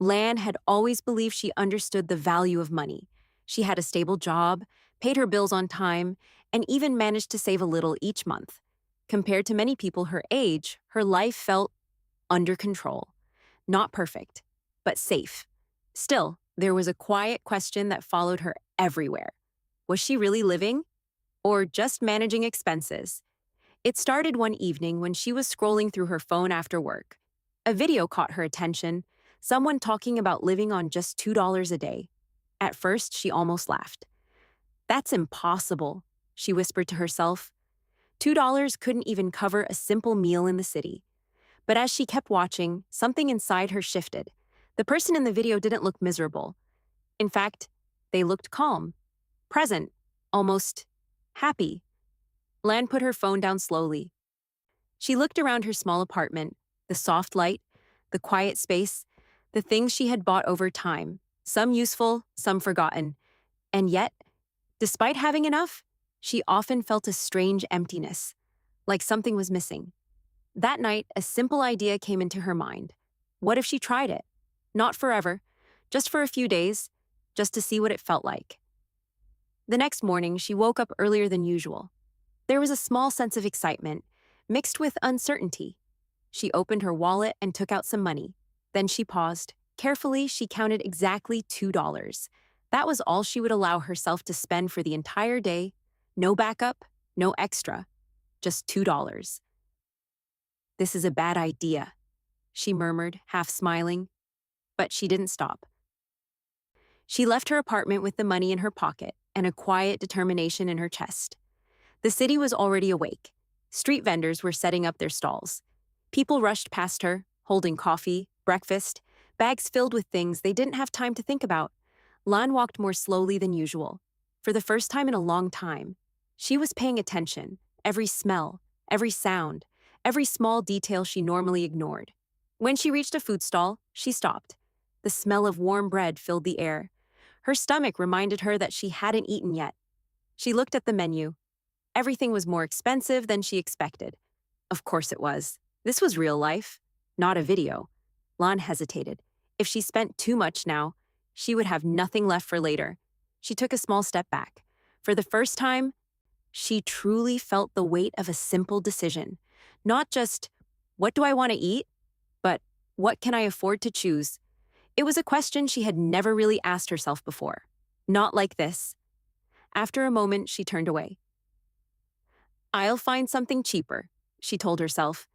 Lan had always believed she understood the value of money. She had a stable job, paid her bills on time, and even managed to save a little each month. Compared to many people her age, her life felt under control. Not perfect, but safe. Still, there was a quiet question that followed her everywhere. Was she really living? Or just managing expenses? It started one evening when she was scrolling through her phone after work. A video caught her attention, someone talking about living on just $2 a day. At first, she almost laughed. That's impossible, she whispered to herself. $2 couldn't even cover a simple meal in the city. But as she kept watching, something inside her shifted. The person in the video didn't look miserable. In fact, they looked calm, present, almost happy. Lan put her phone down slowly. She looked around her small apartment, the soft light, the quiet space, the things she had bought over time, some useful, some forgotten. And yet, despite having enough, she often felt a strange emptiness, like something was missing. That night, a simple idea came into her mind. What if she tried it? Not forever, just for a few days, just to see what it felt like. The next morning, she woke up earlier than usual. There was a small sense of excitement, mixed with uncertainty. She opened her wallet and took out some money. Then she paused. Carefully, she counted exactly $2. That was all she would allow herself to spend for the entire day. No backup, no extra, just $2. This is a bad idea, she murmured, half smiling. But she didn't stop. She left her apartment with the money in her pocket and a quiet determination in her chest. The city was already awake. Street vendors were setting up their stalls. People rushed past her, holding coffee, breakfast, bags filled with things they didn't have time to think about. Lan walked more slowly than usual. For the first time in a long time, she was paying attention, every smell, every sound, every small detail she normally ignored. When she reached a food stall, she stopped. The smell of warm bread filled the air. Her stomach reminded her that she hadn't eaten yet. She looked at the menu. Everything was more expensive than she expected. Of course it was. This was real life, not a video. Lan hesitated. If she spent too much now, she would have nothing left for later. She took a small step back. For the first time, she truly felt the weight of a simple decision. Not just, what do I want to eat? But, what can I afford to choose? It was a question she had never really asked herself before. Not like this. After a moment, she turned away. I'll find something cheaper, she told herself.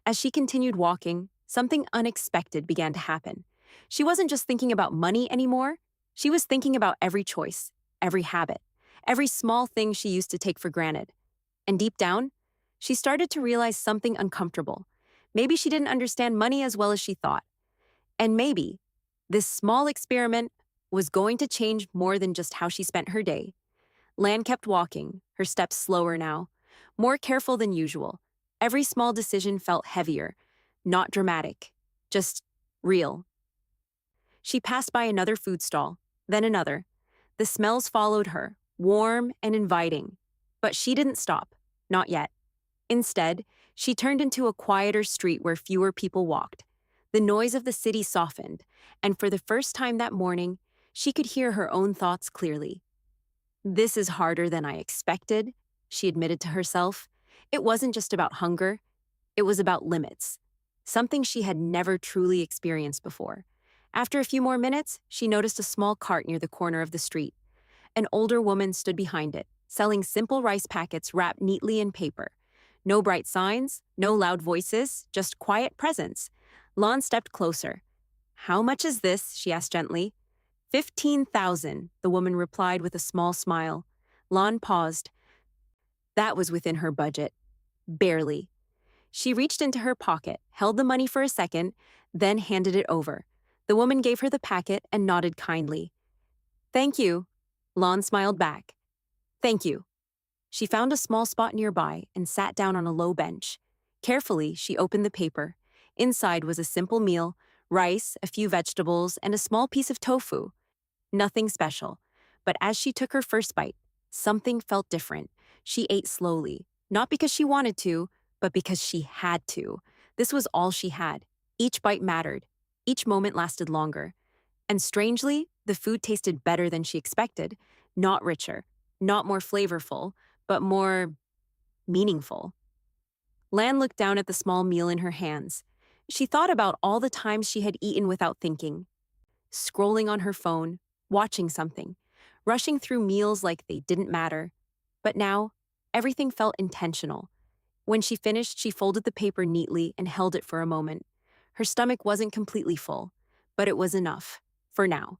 As she continued walking, something unexpected began to happen. She wasn't just thinking about money anymore. She was thinking about every choice, every habit, every small thing she used to take for granted. And deep down, she started to realize something uncomfortable. Maybe she didn't understand money as well as she thought. And maybe this small experiment was going to change more than just how she spent her day. Lan kept walking, her steps slower now, more careful than usual. Every small decision felt heavier, not dramatic, just real. She passed by another food stall, then another. The smells followed her, warm and inviting. But she didn't stop, not yet. Instead, she turned into a quieter street where fewer people walked. The noise of the city softened, and for the first time that morning, she could hear her own thoughts clearly. This is harder than I expected, she admitted to herself. It wasn't just about hunger, it was about limits, something she had never truly experienced before. After a few more minutes, she noticed a small cart near the corner of the street. An older woman stood behind it, selling simple rice packets wrapped neatly in paper. No bright signs, no loud voices, just quiet presence. Lan stepped closer. How much is this? She asked gently. 15,000, the woman replied with a small smile. Lan paused. That was within her budget. Barely. She reached into her pocket, held the money for a second, then handed it over. The woman gave her the packet and nodded kindly. Thank you. Lan smiled back. Thank you. She found a small spot nearby and sat down on a low bench. Carefully, she opened the paper. Inside was a simple meal, rice, a few vegetables, and a small piece of tofu. Nothing special. But as she took her first bite, something felt different. She ate slowly, not because she wanted to, but because she had to. This was all she had. Each bite mattered. Each moment lasted longer, and strangely, the food tasted better than she expected. Not richer, not more flavorful, but more meaningful. Lan looked down at the small meal in her hands. She thought about all the times she had eaten without thinking, scrolling on her phone, watching something, rushing through meals like they didn't matter. But now, everything felt intentional. When she finished, she folded the paper neatly and held it for a moment. Her stomach wasn't completely full, but it was enough, for now.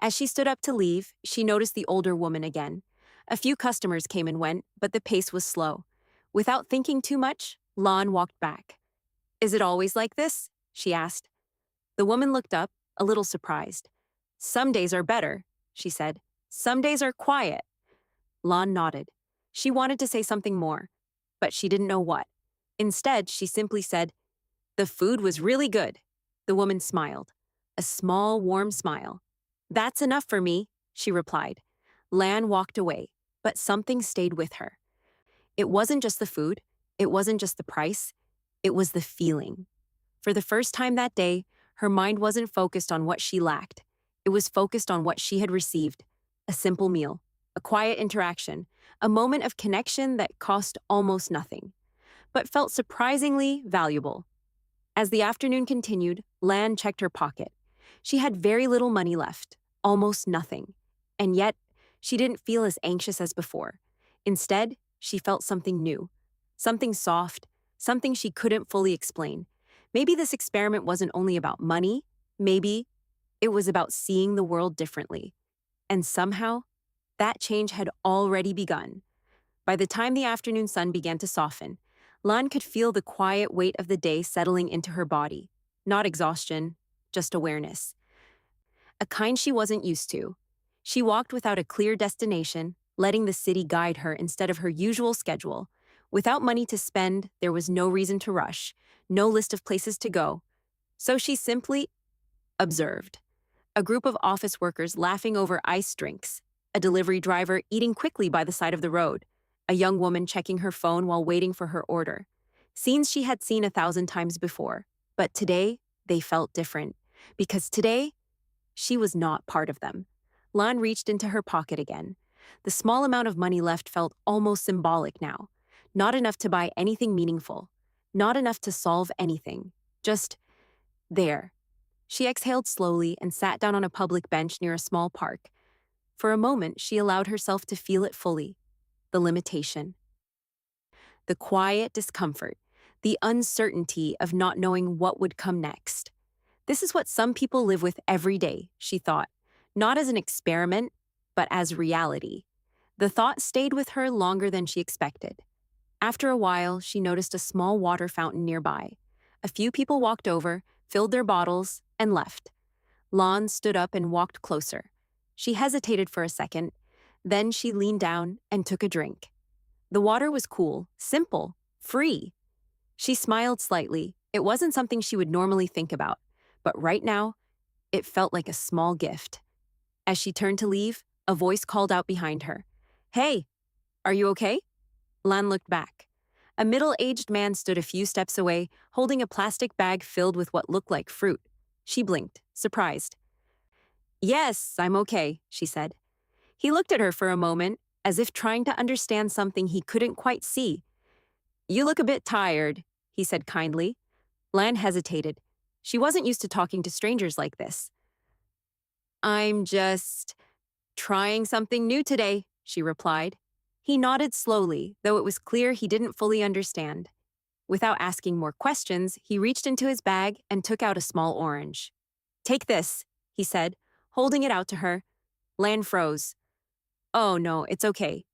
As she stood up to leave, she noticed the older woman again. A few customers came and went, but the pace was slow. Without thinking too much, Lon walked back. "Is it always like this?" she asked. The woman looked up, a little surprised. "Some days are better," she said. "Some days are quiet." Lon nodded. She wanted to say something more, but she didn't know what. Instead, she simply said, "The food was really good." The woman smiled, a small, warm smile. "That's enough for me," she replied. Lan walked away, but something stayed with her. It wasn't just the food, it wasn't just the price, it was the feeling. For the first time that day, her mind wasn't focused on what she lacked. It was focused on what she had received: a simple meal, a quiet interaction, a moment of connection that cost almost nothing, but felt surprisingly valuable. As the afternoon continued, Lan checked her pocket. She had very little money left, almost nothing. And yet, she didn't feel as anxious as before. Instead, she felt something new, something soft, something she couldn't fully explain. Maybe this experiment wasn't only about money, maybe it was about seeing the world differently. And somehow, that change had already begun. By the time the afternoon sun began to soften, Lan could feel the quiet weight of the day settling into her body. Not exhaustion, just awareness. A kind she wasn't used to. She walked without a clear destination, letting the city guide her instead of her usual schedule. Without money to spend, there was no reason to rush, no list of places to go. So she simply observed. A group of office workers laughing over iced drinks, a delivery driver eating quickly by the side of the road, a young woman checking her phone while waiting for her order. Scenes she had seen 1,000 times before, but today they felt different, because today she was not part of them. Lan reached into her pocket again. The small amount of money left felt almost symbolic now. Not enough to buy anything meaningful, not enough to solve anything, just there. She exhaled slowly and sat down on a public bench near a small park. For a moment, she allowed herself to feel it fully. The limitation, the quiet discomfort, the uncertainty of not knowing what would come next. This is what some people live with every day, she thought, not as an experiment, but as reality. The thought stayed with her longer than she expected. After a while, she noticed a small water fountain nearby. A few people walked over, filled their bottles, and left. Lan stood up and walked closer. She hesitated for a second, then she leaned down and took a drink. The water was cool, simple, free. She smiled slightly. It wasn't something she would normally think about, but right now, it felt like a small gift. As she turned to leave, a voice called out behind her. "Hey, are you okay?" Lan looked back. A middle-aged man stood a few steps away, holding a plastic bag filled with what looked like fruit. She blinked, surprised. "Yes, I'm okay," she said. He looked at her for a moment, as if trying to understand something he couldn't quite see. "You look a bit tired," he said kindly. Lan hesitated. She wasn't used to talking to strangers like this. "I'm just trying something new today," she replied. He nodded slowly, though it was clear he didn't fully understand. Without asking more questions, he reached into his bag and took out a small orange. "Take this," he said, holding it out to her. Lan froze. "Oh no, it's okay."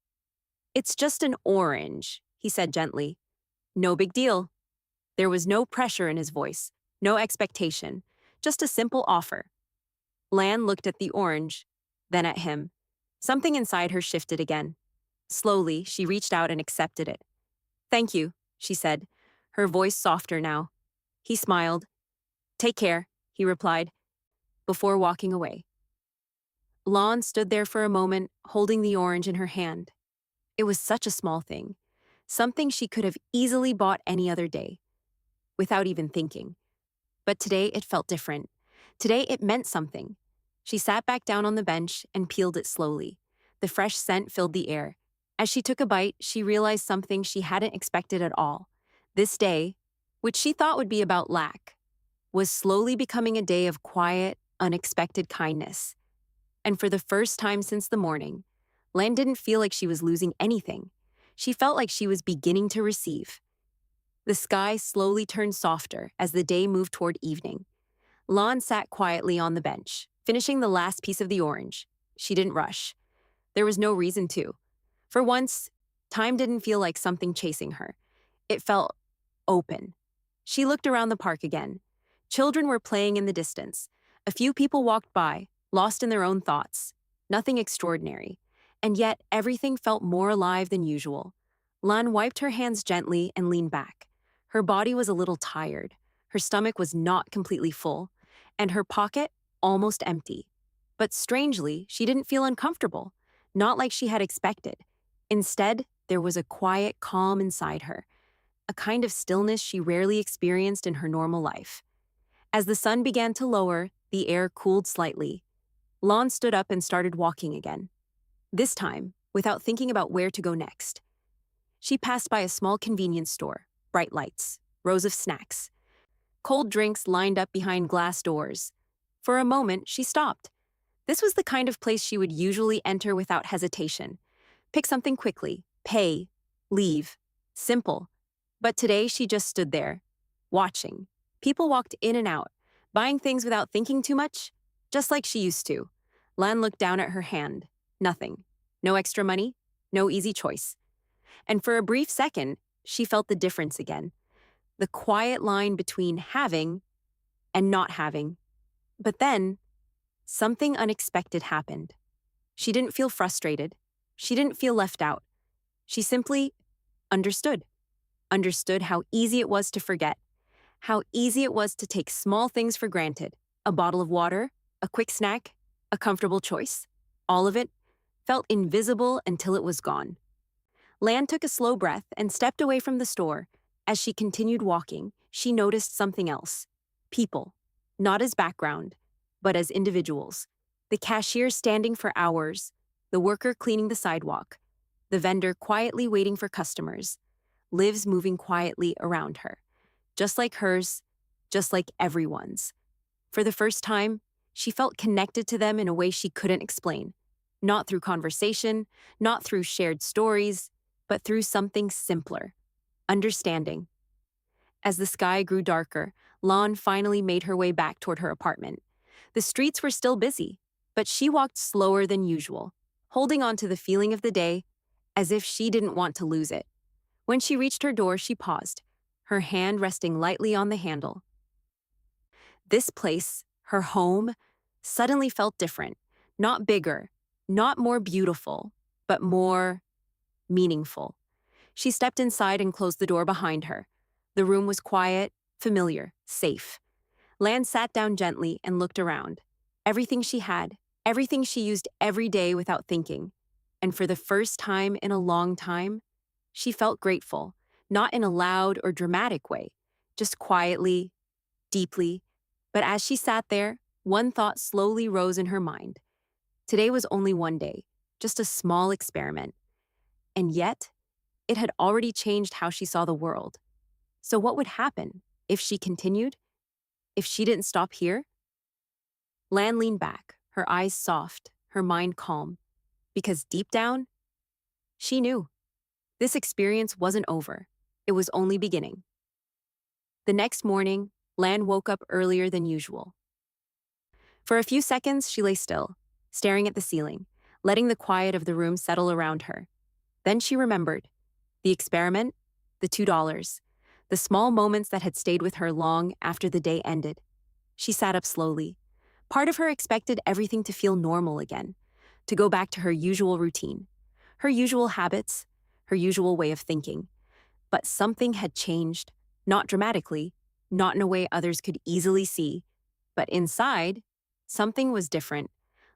"It's just an orange," he said gently. "No big deal." There was no pressure in his voice, no expectation, just a simple offer. Lan looked at the orange, then at him. Something inside her shifted again. Slowly, she reached out and accepted it. "Thank you," she said, her voice softer now. He smiled. "Take care," he replied, before walking away. Lan stood there for a moment, holding the orange in her hand. It was such a small thing, something she could have easily bought any other day, without even thinking. But today it felt different. Today it meant something. She sat back down on the bench and peeled it slowly. The fresh scent filled the air. As she took a bite, she realized something she hadn't expected at all. This day, which she thought would be about lack, was slowly becoming a day of quiet, unexpected kindness. And for the first time since the morning, Lan didn't feel like she was losing anything. She felt like she was beginning to receive. The sky slowly turned softer as the day moved toward evening. Lan sat quietly on the bench, finishing the last piece of the orange. She didn't rush. There was no reason to. For once, time didn't feel like something chasing her. It felt open. She looked around the park again. Children were playing in the distance. A few people walked by, lost in their own thoughts. Nothing extraordinary. And yet, everything felt more alive than usual. Lan wiped her hands gently and leaned back. Her body was a little tired. Her stomach was not completely full, and her pocket almost empty. But strangely, she didn't feel uncomfortable, not like she had expected. Instead, there was a quiet calm inside her, a kind of stillness she rarely experienced in her normal life. As the sun began to lower, the air cooled slightly. Lan stood up and started walking again. This time, without thinking about where to go next. She passed by a small convenience store, bright lights, rows of snacks. Cold drinks lined up behind glass doors. For a moment, she stopped. This was the kind of place she would usually enter without hesitation. Pick something quickly, pay, leave. Simple. But today she just stood there, watching. People walked in and out, buying things without thinking too much, just like she used to. Lan looked down at her hand. Nothing. No extra money, no easy choice. And for a brief second, she felt the difference again. The quiet line between having and not having. But then, something unexpected happened. She didn't feel frustrated. She didn't feel left out. She simply understood. Understood how easy it was to forget. How easy it was to take small things for granted. A bottle of water, a quick snack, a comfortable choice. All of it felt invisible until it was gone. Lan took a slow breath and stepped away from the store. As she continued walking, she noticed something else. People. Not as background, but as individuals. The cashier standing for hours, the worker cleaning the sidewalk, the vendor quietly waiting for customers, lives moving quietly around her. Just like hers, just like everyone's. For the first time, she felt connected to them in a way she couldn't explain. Not through conversation, not through shared stories, but through something simpler. Understanding. As the sky grew darker, Lan finally made her way back toward her apartment. The streets were still busy, but she walked slower than usual, holding on to the feeling of the day as if she didn't want to lose it. When she reached her door, she paused, her hand resting lightly on the handle. This place, her home, suddenly felt different. Not bigger, not more beautiful, but more meaningful. She stepped inside and closed the door behind her. The room was quiet, familiar, safe. Lan sat down gently and looked around. Everything she had, everything she used every day without thinking. And for the first time in a long time, she felt grateful, not in a loud or dramatic way, just quietly, deeply. But as she sat there, one thought slowly rose in her mind. Today was only one day, just a small experiment. And yet, it had already changed how she saw the world. So what would happen if she continued? If she didn't stop here? Lan leaned back, her eyes soft, her mind calm. Because deep down, she knew. This experience wasn't over. It was only beginning. The next morning, Lan woke up earlier than usual. For a few seconds, she lay still, staring at the ceiling, letting the quiet of the room settle around her. Then she remembered. The experiment, the $2, the small moments that had stayed with her long after the day ended. She sat up slowly. Part of her expected everything to feel normal again, to go back to her usual routine, her usual habits, her usual way of thinking. But something had changed, not dramatically, not in a way others could easily see, but inside, something was different.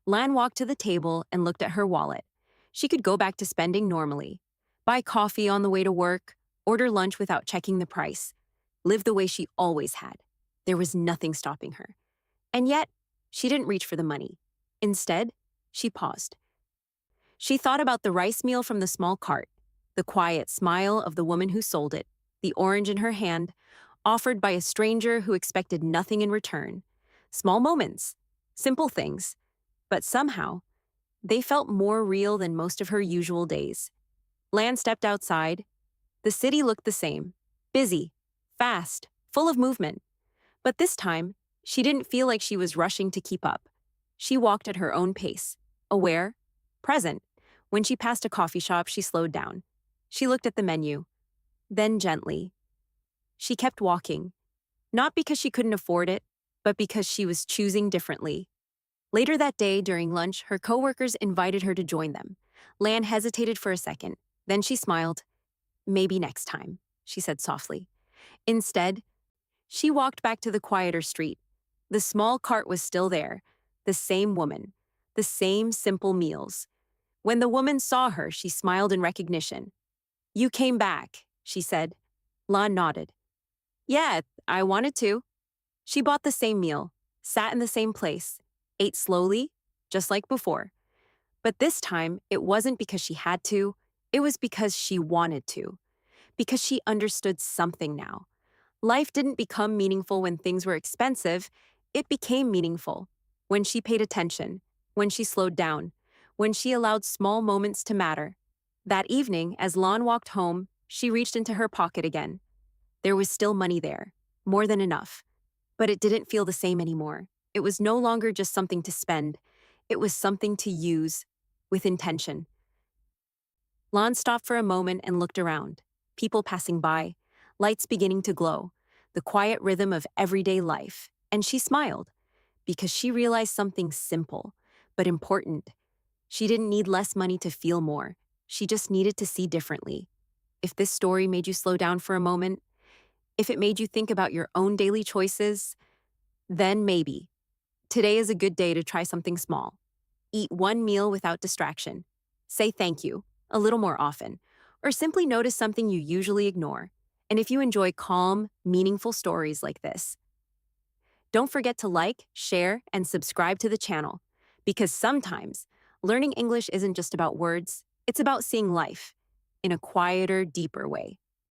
Lan walked to the table and looked at her wallet. She could go back to spending normally, buy coffee on the way to work, order lunch without checking the price, live the way she always had. There was nothing stopping her. And yet, she didn't reach for the money. Instead, she paused. She thought about the rice meal from the small cart, the quiet smile of the woman who sold it, the orange in her hand, offered by a stranger who expected nothing in return. Small moments, simple things, but somehow, they felt more real than most of her usual days. Lan stepped outside. The city looked the same, busy, fast, full of movement. But this time, she didn't feel like she was rushing to keep up. She walked at her own pace, aware, present. When she passed a coffee shop, she slowed down. She looked at the menu. Then gently. She kept walking, not because she couldn't afford it, but because she was choosing differently. Later that day, during lunch, her coworkers invited her to join them. Lan hesitated for a second. Then she smiled. Maybe next time, she said softly. Instead, she walked back to the quieter street. The small cart was still there, the same woman, the same simple meals. When the woman saw her, she smiled in recognition. "You came back," she said. Lan nodded. "Yeah, I wanted to." She bought the same meal, sat in the same place, ate slowly, just like before. But this time, it wasn't because she had to, it was because she wanted to. Because she understood something now. Life didn't become meaningful when things were expensive, it became meaningful when she paid attention, when she slowed down, when she allowed small moments to matter. That evening, as Lan walked home, she reached into her pocket again. There was still money there, more than enough. But it didn't feel the same anymore. It was no longer just something to spend. It was something to use, with intention. Lan stopped for a moment and looked around. People passing by, lights beginning to glow, the quiet rhythm of everyday life. And she smiled, because she realized something simple, but important. She didn't need less money to feel more. She just needed to see differently. If this story made you slow down for a moment, if it made you think about your own daily choices, then maybe. Today is a good day to try something small. Eat one meal without distraction. Say thank you a little more often, or simply notice something you usually ignore. And if you enjoy calm, meaningful stories like this, don't forget to like, share, and subscribe to the channel, because sometimes learning English isn't just about words, it's about seeing life in a quieter, deeper way.